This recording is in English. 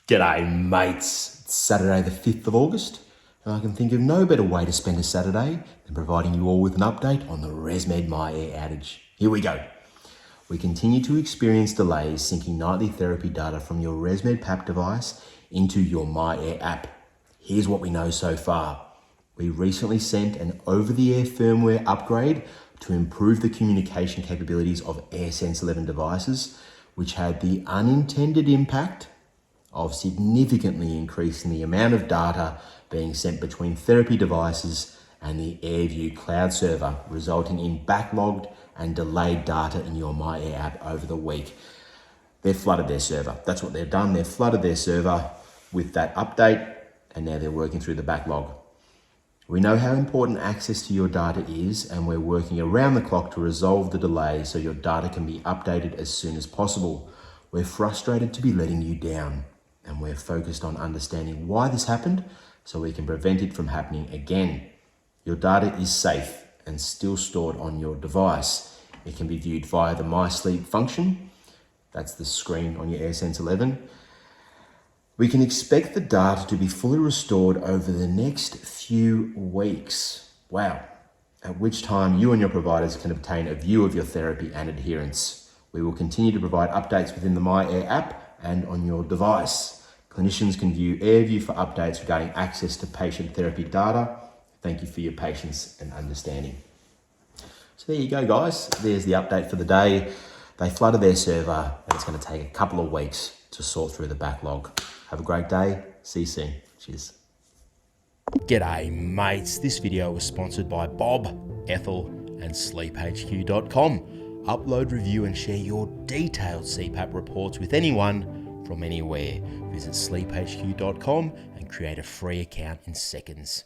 G'day mates, it's Saturday the 5th of August and I can think of no better way to spend a Saturday than providing you all with an update on the ResMed MyAir outage. Here we go. We continue to experience delays syncing nightly therapy data from your ResMed PAP device into your MyAir app. Here's what we know so far. We recently sent an over-the-air firmware upgrade to improve the communication capabilities of AirSense 11 devices, which had the unintended impact of significantly increasing the amount of data being sent between therapy devices and the AirView cloud server, resulting in backlogged and delayed data in your MyAir app over the week. They've flooded their server. That's what they've done. They've flooded their server with that update, and now they're working through the backlog. We know how important access to your data is, and we're working around the clock to resolve the delay so your data can be updated as soon as possible. We're frustrated to be letting you down, and we're focused on understanding why this happened so we can prevent it from happening again. Your data is safe and still stored on your device. It can be viewed via the My Sleep function. That's the screen on your AirSense 11. We can expect the data to be fully restored over the next few weeks. Wow. At which time you and your providers can obtain a view of your therapy and adherence. We will continue to provide updates within the MyAir app and on your device. Clinicians can view AirView for updates regarding access to patient therapy data. Thank you for your patience and understanding. So there you go, guys. There's the update for the day. They flooded their server and it's going to take a couple of weeks to sort through the backlog. Have a great day. See you soon. Cheers. G'day, mates. This video was sponsored by Bob, Ethel, and SleepHQ.com. Upload, review, and share your detailed CPAP reports with anyone from anywhere. Visit SleepHQ.com and create a free account in seconds.